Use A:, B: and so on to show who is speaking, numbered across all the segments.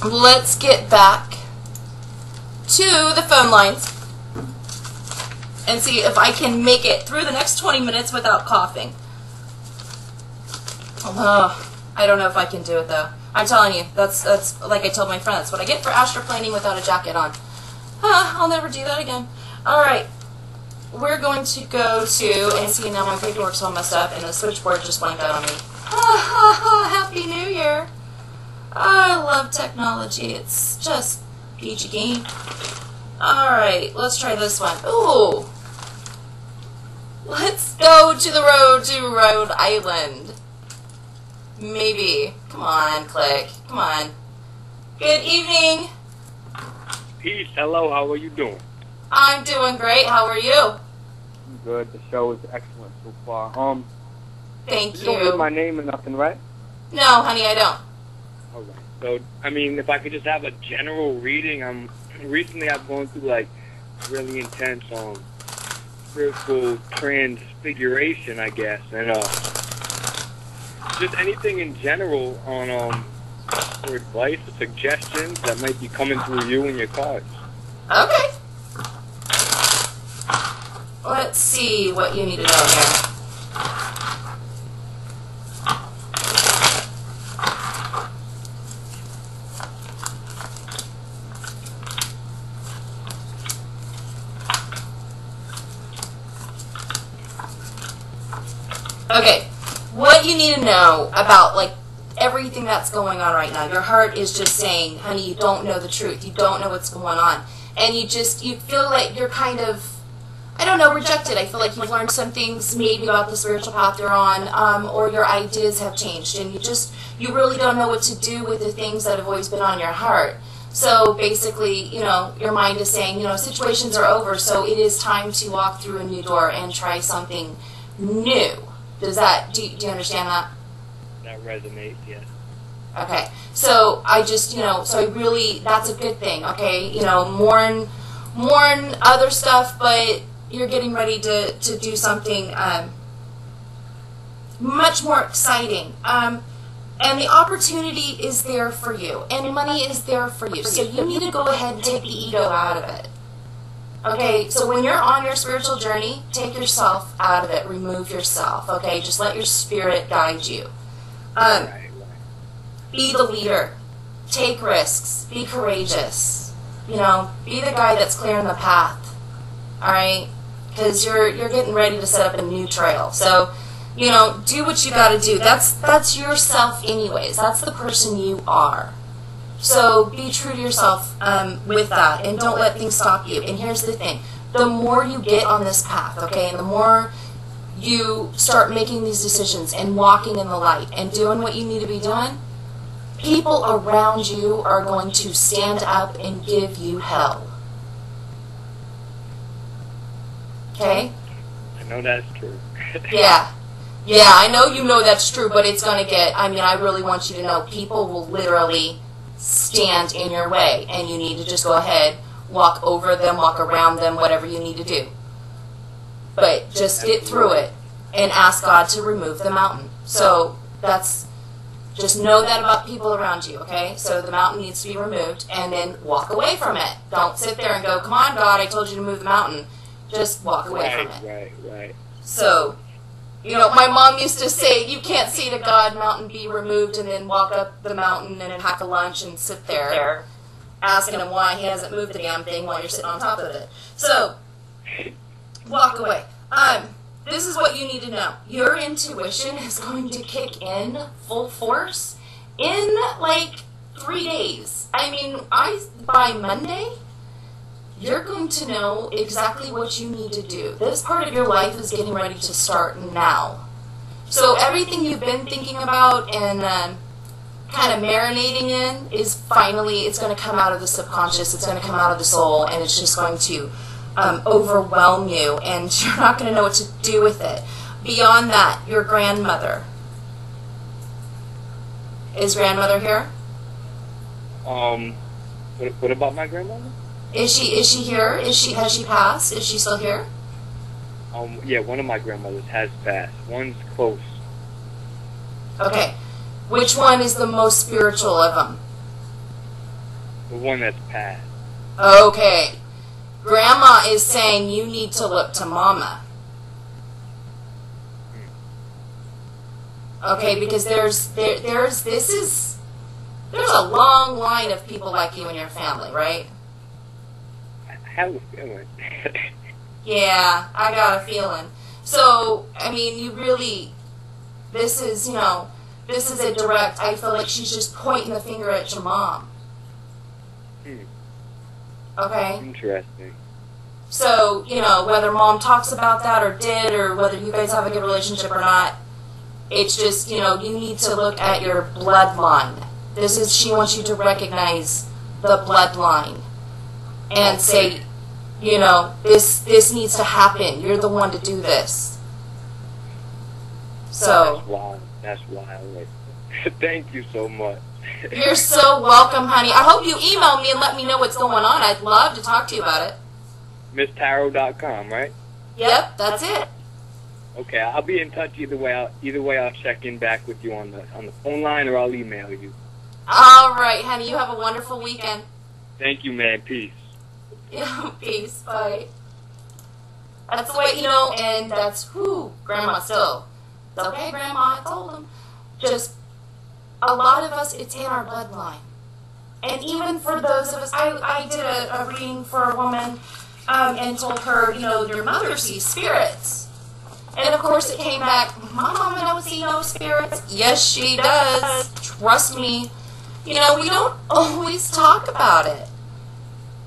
A: let's get back to the phone lines and see if I can make it through the next 20 minutes without coughing. I don't know if I can do it though. I'm telling you, that's like I told my friend, that's what I get for astroplaning without a jacket on. I'll never do that again. Alright, we're going to go to, and see now my paperwork's all messed up and the switchboard just blanked out on me. Happy New Year! I love technology, it's just peachy keen. Alright, let's try this one. Ooh! Let's go to the road to Rhode Island. Maybe. Come on, click. Come on. Good evening.
B: Peace. Hello. How are you doing?
A: I'm doing great. How are you?
B: I'm good. The show is excellent so far.
A: Thank you.
B: You don't need my name or nothing, right?
A: No, honey, I don't.
B: All right. So, I mean, if I could just have a general reading, recently I've gone through like really intense spiritual transfiguration, I guess, and just anything in general on for advice or suggestions that might be coming through you and your cards.
A: Okay. Let's see what you need to know here. Okay, what you need to know about, like, everything that's going on right now. Your heart is just saying, honey, you don't know the truth. You don't know what's going on. And you feel like you're kind of, I don't know, rejected. I feel like you've learned some things maybe about the spiritual path you're on, or your ideas have changed. And you really don't know what to do with the things that have always been on your heart. So basically, your mind is saying, situations are over, so it is time to walk through a new door and try something new. Do you understand that?
B: That resonates, yes.
A: Okay, so that's a good thing, okay? Mourn other stuff, but you're getting ready to do something much more exciting. And the opportunity is there for you, and money is there for you. So you need to go ahead and take the ego out of it. Okay, so when you're on your spiritual journey, take yourself out of it. Remove yourself, okay? Just let your spirit guide you. Be the leader. Take risks. Be courageous. Be the guy that's clearing the path. Alright? Because you're getting ready to set up a new trail. So, do what you got to do. That's yourself anyways. That's the person you are. So be true to yourself with that, and don't let things stop you. And here's the thing. The more you get on this path, okay, and the more you start making these decisions and walking in the light and doing what you need to be doing, people around you are going to stand up and give you hell. Okay?
B: I know that's true.
A: Yeah, I know you know that's true, but it's going to get, I really want you to know, people will literally stand in your way, and you need to just go ahead, walk over them, walk around them, whatever you need to do. But just get through it and ask God to remove the mountain. So just know that about people around you, okay? So the mountain needs to be removed, and then walk away from it. Don't sit there and go, come on, God, I told you to move the mountain. Just walk away from it.
B: Right.
A: So, my mom used to say, you can't say to God, mountain be removed, and then walk up the mountain and then pack a lunch and sit there asking him why he hasn't moved the damn thing while you're sitting on top of it. So, walk away. This is what you need to know. Your intuition is going to kick in full force in like 3 days. By Monday, you're going to know exactly what you need to do. This part of your life is getting ready to start now. So everything you've been thinking about and kind of marinating in is finally, it's going to come out of the subconscious, it's going to come out of the soul, and it's just going to overwhelm you, and you're not going to know what to do with it. Beyond that, your grandmother. Is grandmother here?
B: What about my grandmother?
A: Is she here? Has she passed? Is she still here?
B: Yeah, one of my grandmothers has passed. One's close.
A: Okay. Which one is the most spiritual of them?
B: The one that's passed.
A: Okay. Grandma is saying you need to look to Mama. Okay, because there's a long line of people like you in your family, right?
B: I have a feeling.
A: Yeah, I got a feeling. So, I mean, you really, this is a direct, I feel like she's just pointing the finger at your mom. Okay?
B: Interesting.
A: So, whether Mom talks about that or did, or whether you guys have a good relationship or not, it's just, you need to look at your bloodline. She wants you to recognize the bloodline and say, this needs to happen. You're the one to do this. So.
B: That's wild. Thank you so much.
A: You're so welcome, honey. I hope you email me and let me know what's going on. I'd love to talk to you about it.
B: Mistitarot.com, right?
A: Yep, that's it.
B: Okay, I'll be in touch either way. I'll check in back with you on the phone line, or I'll email you.
A: All right, honey. You have a wonderful weekend.
B: Thank you, man. Peace.
A: Yeah, peace. Bye. That's the way, and that's Grandma still. It's okay, Grandma. I told him. Just a lot of us, it's in our bloodline. And even for those of us, I did a reading for a woman and told her, your mother sees spirits. And of course it came back, my mama don't see no spirits. Yes, she does. Trust me. We don't always talk about it.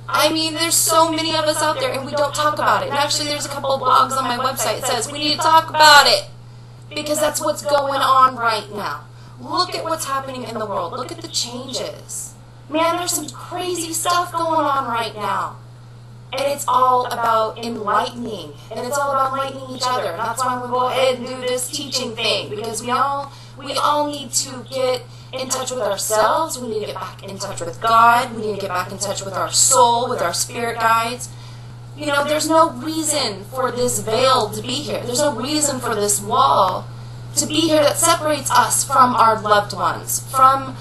A: I mean, there's so many of us out there and we don't talk about it. And actually there's a couple of blogs on my website that says we need to talk about it. Because that's what's going on right now. Look at what's happening in the world. Look at the changes. Man, there's some crazy stuff going on right now. And it's all about enlightening. And it's all about enlightening each other. And that's why I'm going to go ahead and do this teaching thing. Because we all need to get in touch with ourselves. We need to get back in touch with God. We need to get back in touch with our soul, with our spirit guides. There's no reason for this veil to be here. There's no reason for this wall to be here that separates us from our loved ones, from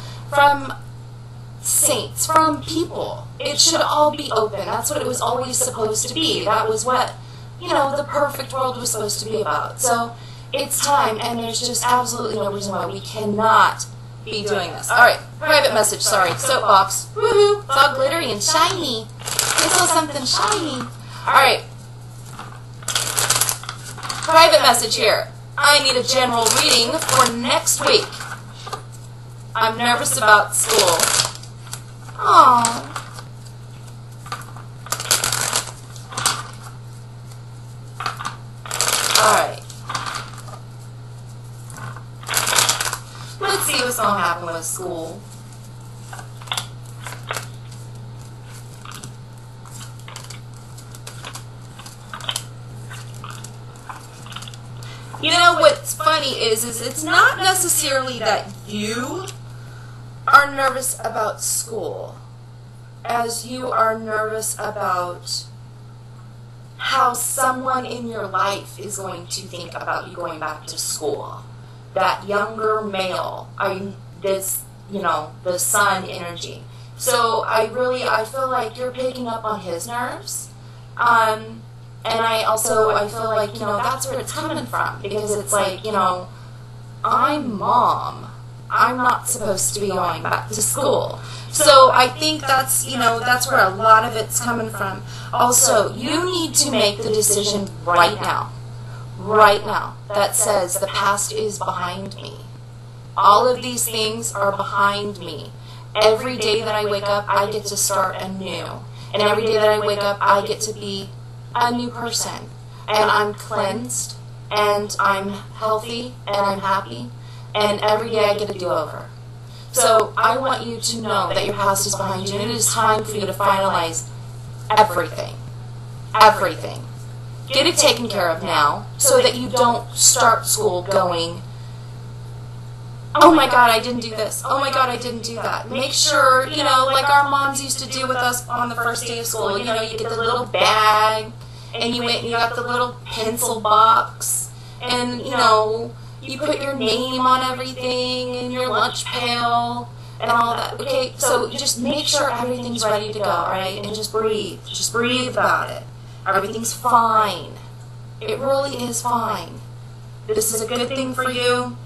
A: saints, from people. It should all be open. That's what it was always supposed to be. That was what, the perfect world was supposed to be about. So it's time, and there's just absolutely no reason why we cannot be doing this. All right, private message, sorry, soapbox. Woohoo, it's all glittery and shiny. It's all something shiny. All right, private message here. I need a general reading for next week. I'm nervous about school. Aww. Alright. Let's see what's going to happen with school. What's funny is it's not necessarily that you are nervous about school as you are nervous about how someone in your life is going to think about you going back to school. That younger male, the sun energy. So I feel like you're picking up on his nerves. And I feel like, that's where it's coming from. Because it's like, I'm mom. I'm not supposed to be going back to school. So I think that's where a lot of it's coming from. Also, you need to make the decision right now. Right now. That says the past is behind me. All of these things are behind me. Every day that I wake up, I get to start anew. And every day that I wake up, I get to be a new person. And I'm cleansed. And I'm healthy. And I'm happy. And every day I get a do-over. So I want you to know that your past is behind you, and it is time for you to finalize everything. Everything. Get it taken care of now so that you don't start school going, oh my God, I didn't do this. Oh my God, I didn't do that. Make sure, like our moms used to do with us on the first day of school, you get the little bag, and you went and you got the little pencil box, and, you put your name on everything in your lunch pail, and all that. Okay, so you just make sure everything's ready to go, alright? And just breathe. Just breathe about it. Everything's fine. It really is fine. This is a good thing for you.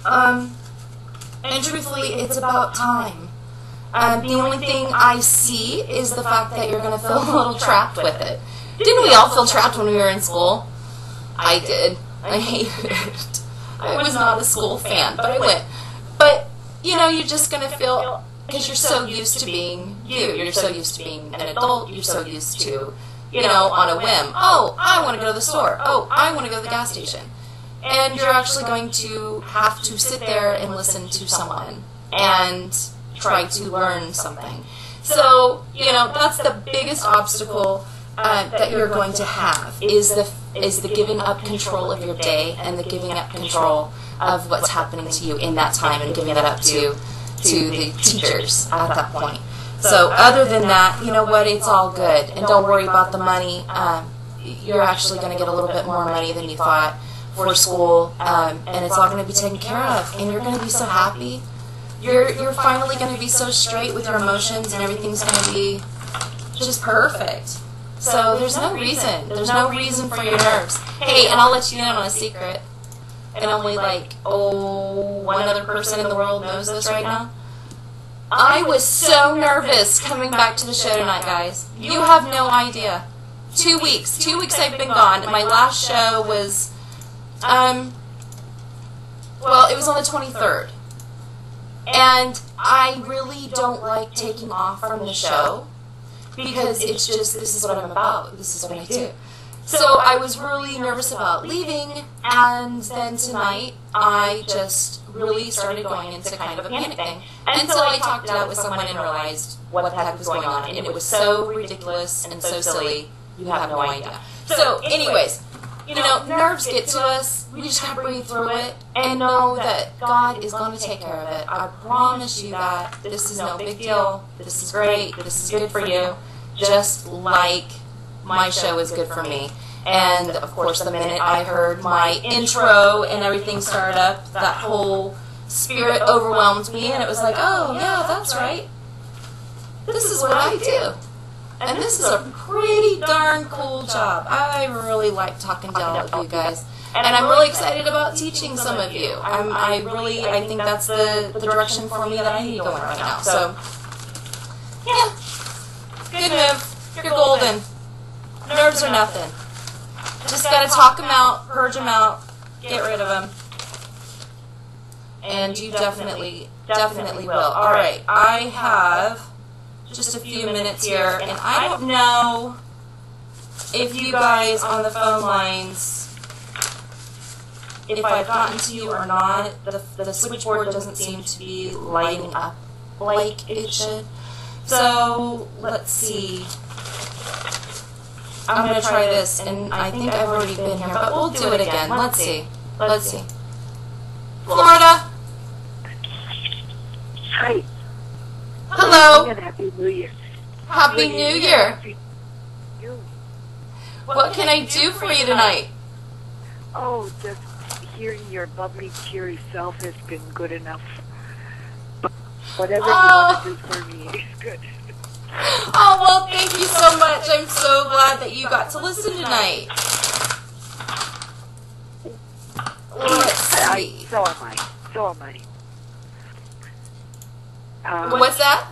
A: And truthfully, it's about time. The only thing I see is the fact that you're going to feel a little trapped with it. Didn't we all feel trapped when we were in school? I did. I hated it. I was not a school fan, but I went. But, you know, you're just going to feel, because you're so used to being you. You're so used to being an adult. You're so used to, you know, on a whim. Oh, I want to go to the store. Oh, I want to go to the gas station. And you're actually going to have to sit there and listen to someone and try to learn something. So, you know, that's the biggest obstacle that you're going to have is the giving up control of your day and the giving up control of what's happening to you in that time and giving that up to the teachers at that point. So other than that, you know what, it's all good. And don't worry about the money. You're actually going to get a little bit more money than you thought for school, and it's all going to be taken care of, and you're going to be so happy. You're finally going to be so straight with your emotions, and everything's going to be just perfect. So there's no reason for your nerves. Hey, and I'll let you in on a secret, and only like, one other person in the world knows this right now. I was so nervous coming back to the show tonight, guys. You have no idea. 2 weeks. 2 weeks I've been gone, and my last show was... well, it was on the 23rd. And I really don't like taking off from the show because it's just, this is what I'm about. This is what I do. So I was really nervous about leaving, and then tonight I just really started going into kind of a panic thing until I talked it out with someone and realized what the heck was going on. And it was so ridiculous and so silly, you have no idea. So anyways, you know, nerves get to us. We just gotta breathe through it and know that God is going to take care of it. I promise you that. This is no big deal. This is great. This is good for you. Just like my show is good for me. And of course, the minute I heard my intro and everything started up, that whole spirit overwhelmed me, and it was like, oh yeah, that's right. This is what I do. And this is a pretty darn cool job. I really like talking to all of you guys. And I'm really excited about teaching some of you. I think that's the direction for me that I need going right now. So, yeah. Good move. You're golden. Nerves are nothing. Just gotta talk them out, purge them out, get rid of them. And you definitely will. Alright, I have just a few minutes here, and I don't know if you guys on the phone lines, if I've gotten to you or not. The switchboard doesn't seem to be lighting up like it should. So, let's see. I'm going to try this, and I think I've already been here, but we'll do it again. Let's see. Florida.
C: Hi.
A: Hello.
C: Happy New Year.
A: Happy New Year.
C: Happy New Year.
A: What can I do for you tonight?
C: Oh, just hearing your bubbly, cheery self has been good enough. But whatever you want to do for me is good.
A: Oh, well, thank you so much. I'm so glad that you got to listen tonight. Let's see.
C: So am I.
A: What's that?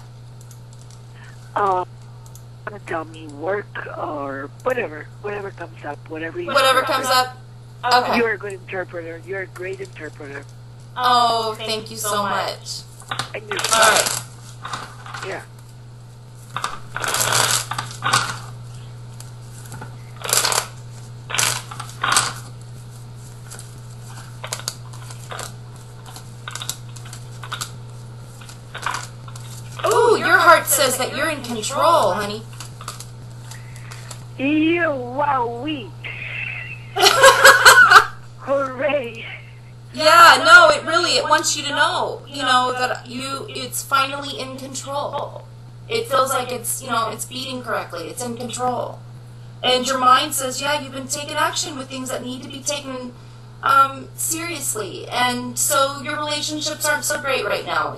C: Want to tell me work or whatever comes up, whatever
A: comes up. Okay.
C: You're a good interpreter. You're a great interpreter.
A: Oh, thank you so much.
C: And you're
A: All right.
C: Yeah.
A: Ooh, your heart says that you're in control, honey.
C: Wowee. Hooray.
A: Yeah, no, it wants you to know, that it's finally in control. It feels like it's beating correctly. It's in control. And your mind says, yeah, you've been taking action with things that need to be taken seriously. And so your relationships aren't so great right now.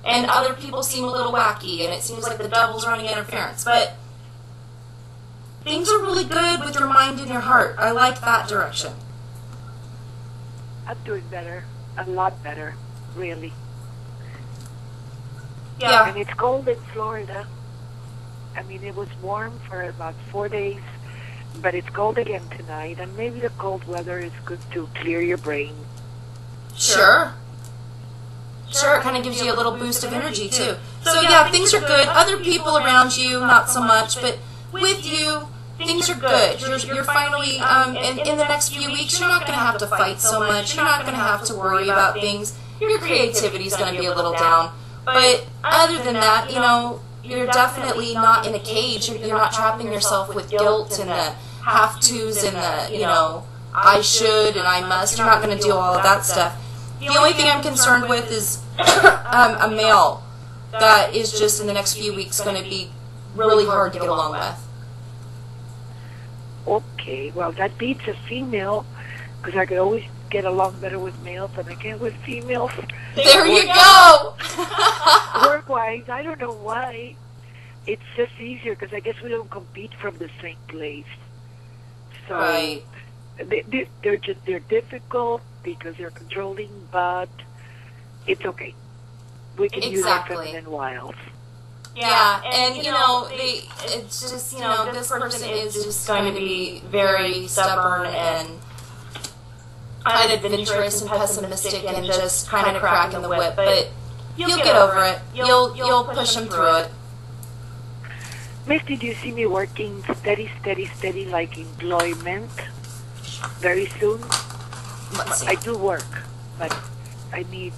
A: And other people seem a little wacky, and it seems like the devil's running interference. But things are really good with your mind and your heart. I like that direction.
C: I'm doing better. A lot better, really.
A: Yeah.
C: And it's cold in Florida. I mean, it was warm for about 4 days, but it's cold again tonight, and maybe the cold weather is good to clear your brain.
A: Sure. Sure, it kind of gives you a little boost of energy, too. So, yeah, things are good. Other people around you, not so much, but with you, things are good. You're finally, in the next few weeks, you're not going to have to fight so much. You're not going to have to worry about things. Your creativity is going to be a little down. But other than that, you know, you're definitely not in a cage. You're not trapping yourself with guilt and the have-tos and the, you know, I should and I must. You're not going to do all of that stuff. The only thing I'm concerned with is a male that is just in the next few weeks going to be really hard to get along with.
C: Okay, well, that beats a female, because I could always get along better with males than I can with females.
A: There you go!
C: Work-wise, I don't know why. It's just easier, because I guess we don't compete from the same place. So
A: Right.
C: they're difficult because they're controlling, but it's okay. We can use our
A: Exactly.
C: feminine wiles.
A: Yeah, and you know, it's just, you know, this person is just going to be very stubborn and kind of adventurous and pessimistic and just kind of cracking the whip, but you'll get over it. You'll push them through it.
C: Misty, do you see me working steady like employment very soon?
A: Let's see.
C: I do work, but I need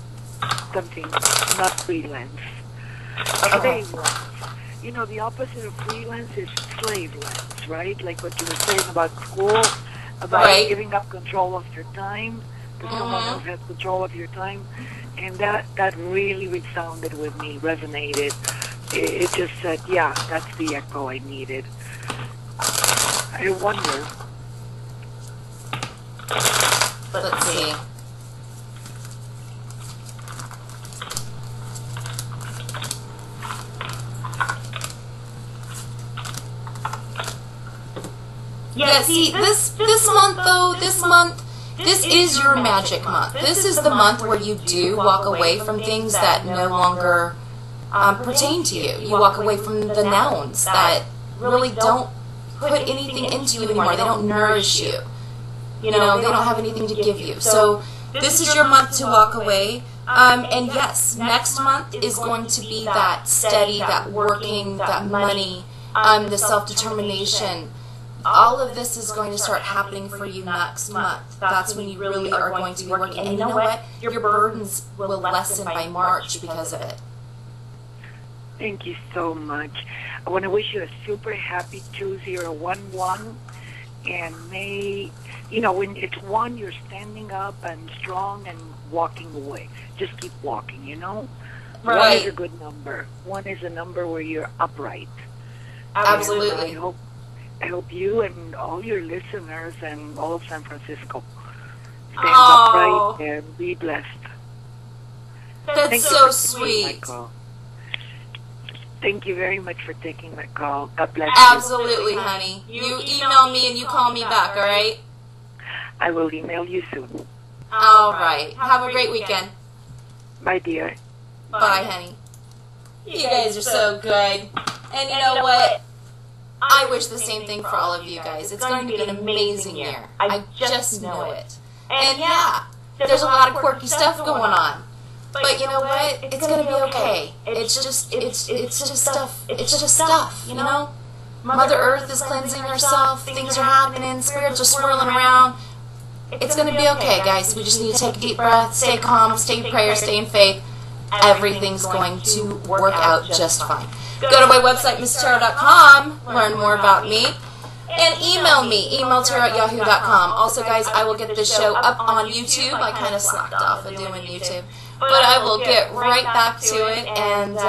C: something, not freelance.
A: Okay.
C: Slavelance. You know, the opposite of freelance is slavelance, right? Like what you were saying about school, about
A: Right.
C: giving up control of your time to someone else has control of your time. And that really resounded with me, resonated. It just said, yeah, that's the echo I needed. I wonder.
A: Let's see. Yeah, see, this month, though, this is your magic month. This is the month where you do walk away from things that no longer pertain to you. You walk away from the nouns that really don't put anything into you anymore. They don't nourish you. You know, they don't have anything to give you. So this is your month to walk away. And yes, next month is going to be that steady, that working, that money, the self-determination. All of this is going to start happening for you next month. That's when you really are going to be working. And you know what? Your burdens will lessen by March because of it.
C: Thank you so much. I want to wish you a super happy 2011. And may, you know, when it's one, you're standing up and strong and walking away. Just keep walking, you know? One
A: Right.
C: is a good number. One is a number where you're upright.
A: Absolutely.
C: And I hope you and all your listeners and all of San Francisco stand upright and be blessed.
A: That's
C: Thank
A: so
C: you for taking my
A: sweet.
C: call. Thank you very much for taking my call. God bless you.
A: Absolutely, honey. You email me and you call me back, all right?
C: I will email you soon.
A: All right. Have a great weekend.
C: Bye, dear.
A: Bye, honey. You guys are so good. And you know what? I wish the same thing for all of you guys. It's going to be an amazing year. I just know it. And yeah, there's a lot of quirky stuff going on. But you know what? It's going to be okay. It's just stuff. It's just stuff, you know? Mother Earth is cleansing herself. Things are happening. Spirits are swirling around. It's going to be okay, guys. We just need to take a deep breath, stay calm, stay in prayer, stay in faith. Everything's going to work out just fine. Go to my website, Mistitarot.com, learn more about me, and email me, emailtarot@yahoo.com. Also, guys, I will get this show up on YouTube. I kind of slacked off of doing YouTube, but I will get right back to it. And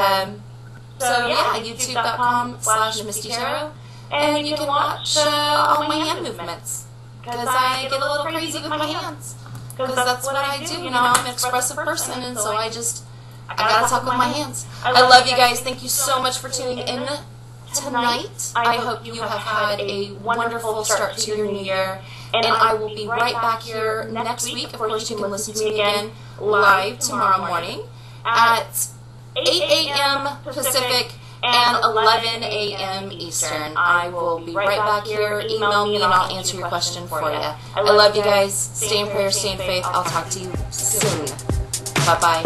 A: so, yeah, youtube.com/Mistitarot, and you can watch all my hand movements, because I get a little crazy with my hands. because that's what I do. You know, I'm an expressive person, and so I gotta talk with my hands. I love you guys. Thank you so much for tuning in tonight. I hope you have had a wonderful start to your new year, and I will be right back here next week. Of course, you can listen to me again live tomorrow morning at 8 a.m. Pacific and 11 a.m. Eastern. I will be right back here. Email me and I'll answer your question for you. I love you guys. Stay in prayer, stay in faith. I'll talk to you soon. Bye-bye.